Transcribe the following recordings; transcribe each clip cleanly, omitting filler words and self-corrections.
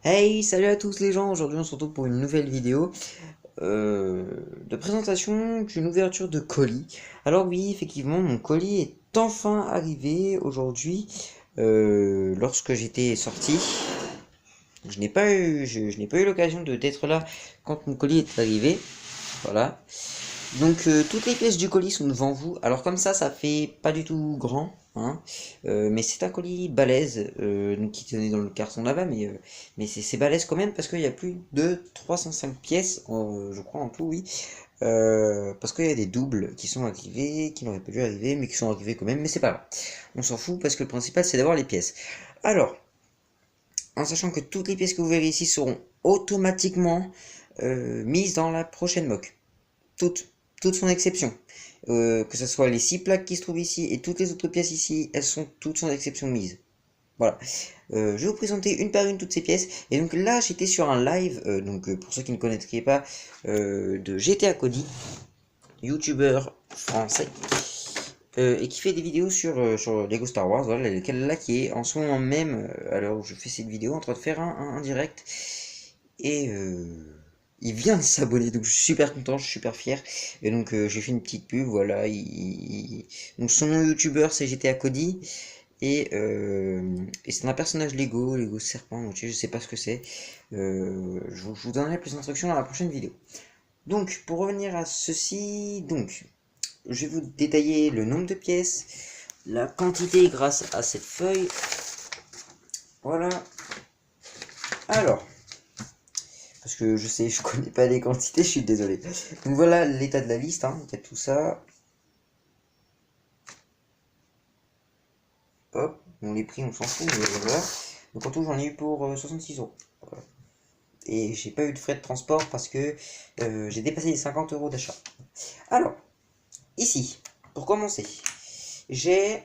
Hey, salut à tous les gens, aujourd'hui on se retrouve pour une nouvelle vidéo de présentation d'une ouverture de colis. Alors oui, effectivement, mon colis est enfin arrivé aujourd'hui lorsque j'étais sorti. Je n'ai pas eu l'occasion d'être là quand mon colis est arrivé. Voilà. Donc toutes les pièces du colis sont devant vous. Alors comme ça fait pas du tout grand, hein. Mais c'est un colis balèze, donc qui tenait dans le carton là-bas, mais c'est balèze quand même parce qu'il y a plus de 305 pièces, je crois en tout, oui. Parce qu'il y a des doubles qui sont arrivés, qui n'auraient pas dû arriver, mais qui sont arrivés quand même, mais c'est pas grave. On s'en fout parce que le principal c'est d'avoir les pièces. Alors, en sachant que toutes les pièces que vous verrez ici seront automatiquement mises dans la prochaine mock. Toutes, toutes sans exception. Que ce soit les 6 plaques qui se trouvent ici et toutes les autres pièces ici, elles sont toutes sans exception mises. Voilà. Je vais vous présenter une par une toutes ces pièces. Et donc là, j'étais sur un live, pour ceux qui ne connaîtraient pas, de GTA Cody, youtubeur français, et qui fait des vidéos sur Lego Star Wars, voilà, lequel là qui est en ce moment même, à l'heure où je fais cette vidéo, en train de faire un direct. Et il vient de s'abonner, donc je suis super content, je suis super fier. Et donc j'ai fait une petite pub, voilà. Donc son nom youtubeur c'est GTA Cody. Et c'est un personnage Lego serpent, donc je sais pas ce que c'est. Je vous donnerai plus d'instructions dans la prochaine vidéo. Donc pour revenir à ceci, donc je vais vous détailler le nombre de pièces, la quantité grâce à cette feuille. Voilà. Alors, parce que je sais, je connais pas les quantités, je suis désolé. Donc voilà l'état de la liste, hein, il y a tout ça. Hop, bon, les prix on s'en fout, mais voilà. Donc en tout j'en ai eu pour 66 €. Voilà. Et j'ai pas eu de frais de transport parce que j'ai dépassé les 50 € d'achat. Alors, ici, pour commencer, j'ai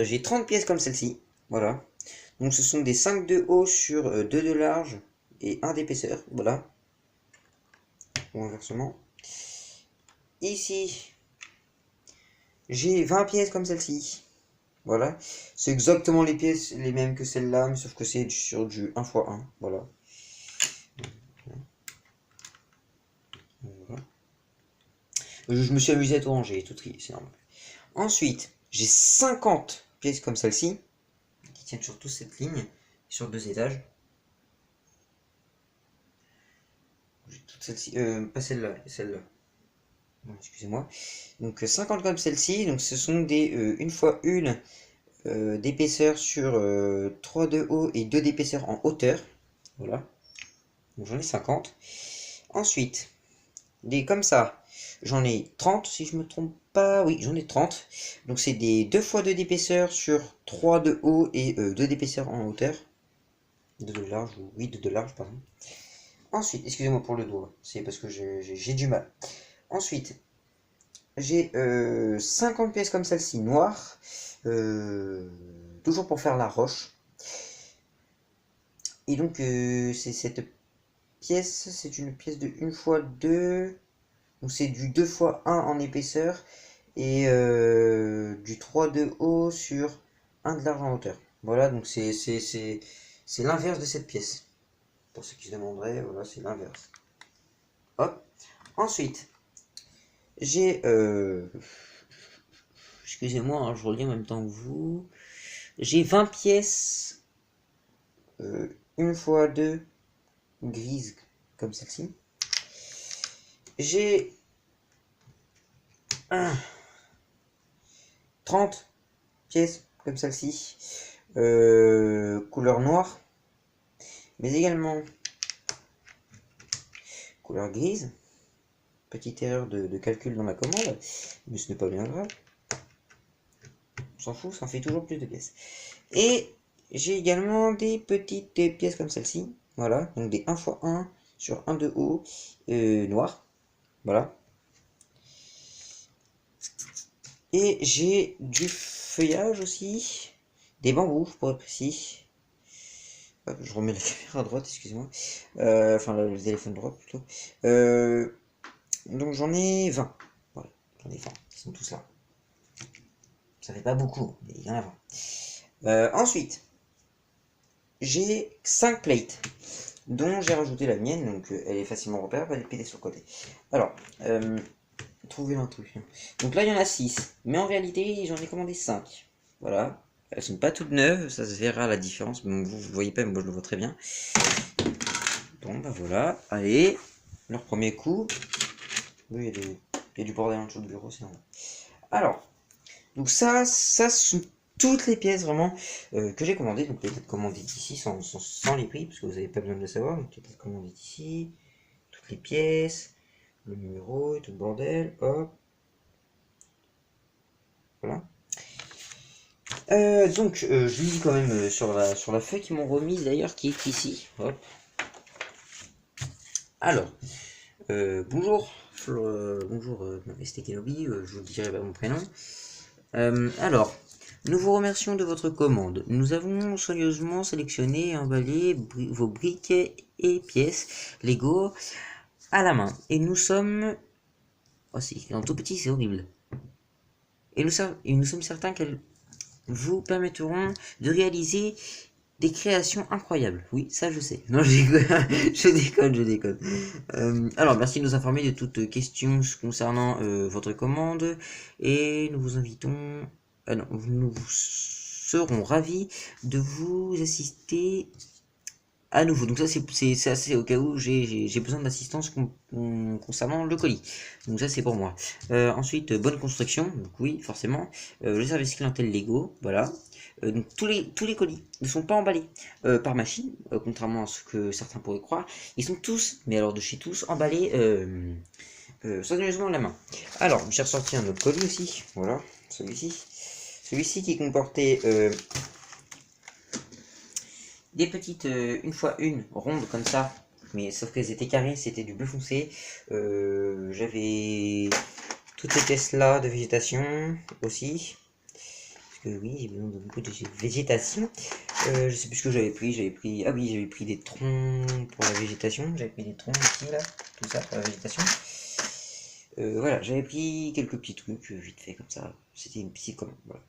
j'ai 30 pièces comme celle-ci. Voilà. Donc ce sont des 5 de haut sur 2 de large et 1 d'épaisseur. Voilà. Ou inversement. Ici, j'ai 20 pièces comme celle-ci. Voilà. C'est exactement les pièces les mêmes que celle-là, mais sauf que c'est sur du 1x1. Voilà. Voilà. Je me suis amusé à tout ranger, tout trier, c'est normal. Ensuite, j'ai 50 pièces comme celle-ci, qui tiennent sur toute cette ligne, sur 2 étages. J'ai toute celle-ci, pas celle-là, celle-là. Excusez-moi. Donc 50 comme celle-ci, donc ce sont des 1x1 d'épaisseur sur 3 de haut et 2 d'épaisseur en hauteur. Voilà. Donc j'en ai 50. Ensuite, des comme ça, j'en ai 30 si je me trompe pas. Oui, j'en ai 30. Donc c'est des 2 fois 2 d'épaisseur sur 3 de haut et 2 d'épaisseur en hauteur. 2 de large, ou 8 de large, pardon. Ensuite, excusez-moi pour le doigt, c'est parce que j'ai du mal. Ensuite, j'ai 50 pièces comme celle-ci, noires, toujours pour faire la roche. Et donc, c'est cette pièce, c'est une pièce de 1x2, donc c'est du 2x1 en épaisseur, et du 3 de haut sur 1 de large en hauteur. Voilà, donc c'est l'inverse de cette pièce. Pour ceux qui se demanderaient, voilà, c'est l'inverse. Hop. Ensuite, j'ai... excusez-moi, hein, je relis en même temps que vous. J'ai 20 pièces, une fois 2 grises, comme celle-ci. J'ai 30 pièces, comme celle-ci, couleur noire, mais également couleur grise. Petite erreur de calcul dans ma commande, mais ce n'est pas bien grave. On s'en fout, ça en fait toujours plus de pièces. Et j'ai également des petites pièces comme celle-ci. Voilà, donc des 1x1 sur 1 de haut, noir. Voilà. Et j'ai du feuillage aussi. Des bambous, pour être précis. Hop, je remets la caméra à droite, excusez-moi. Enfin, le téléphone droit plutôt. Donc j'en ai 20. Voilà, j'en ai 20. Ils sont tous là. Ça fait pas beaucoup, mais il y en a 20. Ensuite, j'ai 5 plates, dont j'ai rajouté la mienne, donc elle est facilement repérable, elle est pétée sur le côté. Alors, trouver l'intrus. Donc là, il y en a 6, mais en réalité, j'en ai commandé 5. Voilà. Elles sont pas toutes neuves, ça se verra la différence, mais vous voyez pas, mais moi je le vois très bien. Bon, bah voilà, allez, leur premier coup. Oui, il y a du bordel en dessous du bureau, c'est normal. Alors, donc ça sont toutes les pièces vraiment que j'ai commandées. Donc les être commandées ici sans les prix, parce que vous n'avez pas besoin de le savoir. Donc les être commandées ici, toutes les pièces, le numéro et tout le bordel, hop. Voilà. Je lis quand même sur la feuille qu'ils m'ont remise d'ailleurs, qui est ici. Hop. Alors, bonjour, bonjour, c'était Kenobi, je vous dirai pas mon prénom. Alors, nous vous remercions de votre commande. Nous avons soigneusement sélectionné et emballé vos briques et pièces Lego à la main. Et nous sommes... Oh, c'est en tout petit, c'est horrible. Et nous sommes certains qu'elles vous permettront de réaliser des créations incroyables. Oui, ça je sais. Non, je déconne. Alors, merci de nous informer de toutes questions concernant votre commande. Et nous vous invitons... Ah non, nous serons ravis de vous assister à nouveau. Donc ça, c'est au cas où j'ai besoin d'assistance concernant le colis. Donc ça, c'est pour moi. Ensuite, bonne construction. Donc oui, forcément. Le service clientèle Lego. Voilà. Donc tous les colis ne sont pas emballés par machine, contrairement à ce que certains pourraient croire. Ils sont tous, mais alors de chez tous, emballés soigneusement à la main. Alors, j'ai ressorti un autre colis aussi. Voilà, celui-ci. Celui-ci qui comportait des petites une fois une rondes comme ça, mais sauf qu'elles étaient carrées, c'était du bleu foncé. J'avais toutes ces pièces là de végétation aussi, parce que oui, j'ai besoin de beaucoup de végétation. Je sais plus ce que j'avais pris des troncs pour la végétation, j'avais pris des troncs ici là, tout ça pour la végétation. Voilà, j'avais pris quelques petits trucs vite fait comme ça, c'était une petite commande, voilà.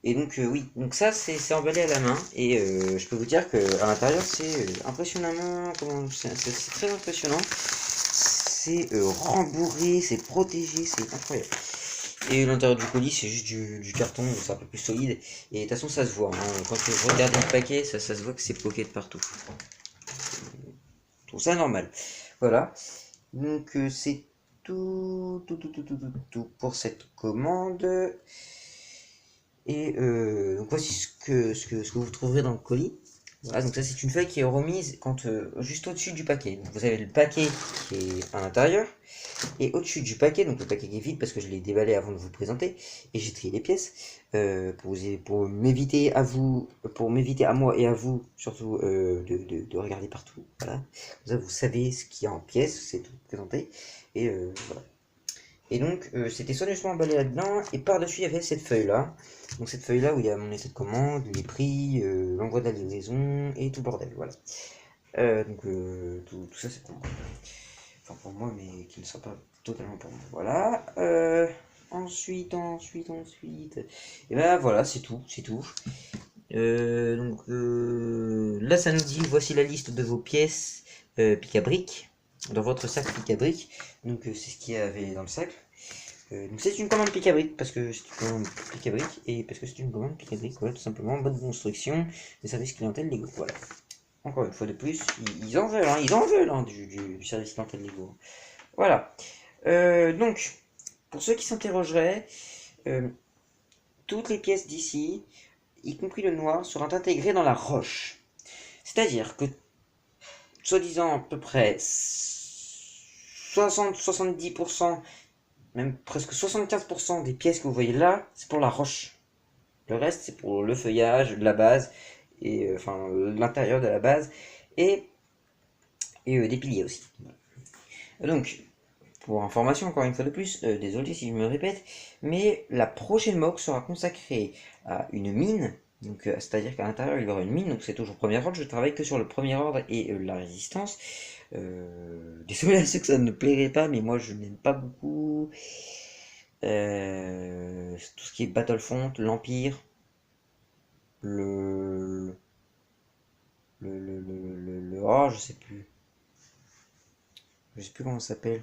Et donc oui, donc ça c'est emballé à la main et je peux vous dire que à l'intérieur c'est impressionnamment, c'est très impressionnant, c'est rembourré, c'est protégé, c'est incroyable. Et l'intérieur du colis c'est juste du carton, c'est un peu plus solide et de toute façon ça se voit, hein. Quand vous regardez le paquet ça se voit que c'est pocket partout. Je trouve ça normal. Voilà, donc c'est tout pour cette commande. Et donc voici ce que vous trouverez dans le colis. Voilà, donc ça c'est une feuille qui est remise quand, juste au-dessus du paquet. Donc vous avez le paquet qui est à l'intérieur, et au-dessus du paquet, donc le paquet qui est vide parce que je l'ai déballé avant de vous le présenter, et j'ai trié les pièces, pour m'éviter à vous, pour m'éviter à moi et à vous, surtout de regarder partout. Voilà. Comme ça vous savez ce qu'il y a en pièces, c'est tout présenté, et voilà. Et donc, c'était soigneusement emballé là-dedans, et par-dessus, il y avait cette feuille-là. Donc, cette feuille-là où il y a mon essai de commande, les prix, l'envoi de la livraison, et tout le bordel, voilà. Tout ça, c'est pour moi. Enfin, pour moi, mais qui ne sera pas totalement pour moi. Voilà. Ensuite. Et ben voilà, c'est tout, c'est tout. Là, ça nous dit, voici la liste de vos pièces pic à brique, dans votre sac pic à brique. Donc, c'est ce qu'il y avait dans le sac. Donc c'est une commande pic à brique parce que c'est une commande pic à brique et parce que c'est une commande pic à brique, voilà, tout simplement. Bonne construction, des services clientèle Lego, voilà. Encore une fois de plus, ils en veulent, hein, du service clientèle Lego. Voilà. Donc, pour ceux qui s'interrogeraient, toutes les pièces d'ici, y compris le noir, seront intégrées dans la roche. C'est-à-dire que, soi-disant, à peu près 60-70%, même presque 75% des pièces que vous voyez là, c'est pour la roche. Le reste, c'est pour le feuillage, la base, et enfin l'intérieur de la base, et, des piliers aussi. Donc, pour information, encore une fois de plus, désolé si je me répète, mais la prochaine MOOC sera consacrée à une mine. Donc, c'est-à-dire qu'à l'intérieur il y aura une mine, donc c'est toujours premier ordre. Je travaille que sur le premier ordre et la résistance. Désolé à ceux que ça ne plairait pas, mais moi je n'aime pas beaucoup tout ce qui est Battlefront, l'Empire, le Oh, je sais plus. Je sais plus comment ça s'appelle.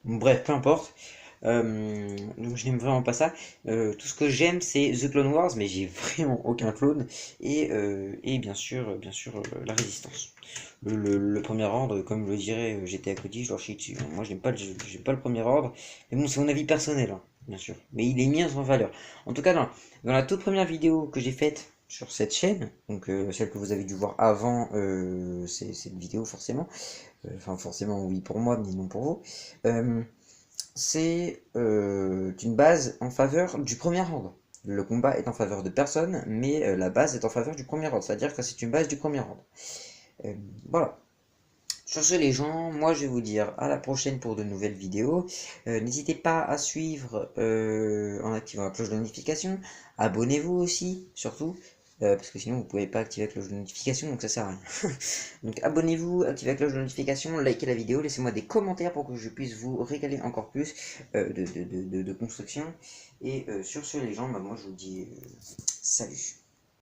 Bon, bref, peu importe. Donc je n'aime vraiment pas ça. Tout ce que j'aime c'est The Clone Wars, mais j'ai vraiment aucun clone. Et bien sûr, la Résistance. Le premier ordre, comme le dirait GTA Cody, je leur chie dessus. Moi j'aime pas le premier ordre. Mais bon, c'est mon avis personnel, hein, bien sûr. Mais il est mis en valeur. En tout cas, dans la toute première vidéo que j'ai faite sur cette chaîne, donc celle que vous avez dû voir avant cette vidéo forcément, enfin forcément oui pour moi, mais non pour vous. C'est une base en faveur du premier ordre. Le combat est en faveur de personne, mais la base est en faveur du premier ordre, c'est-à-dire que c'est une base du premier ordre. Euh, voilà. Sur ce les gens, moi je vais vous dire à la prochaine pour de nouvelles vidéos. N'hésitez pas à suivre en activant la cloche de notification. Abonnez-vous aussi, surtout, parce que sinon vous ne pouvez pas activer la cloche de notification, donc ça sert à rien. Donc abonnez-vous, activez la cloche de notification, likez la vidéo, laissez-moi des commentaires pour que je puisse vous régaler encore plus de construction. Et sur ce les gens, bah, moi je vous dis salut.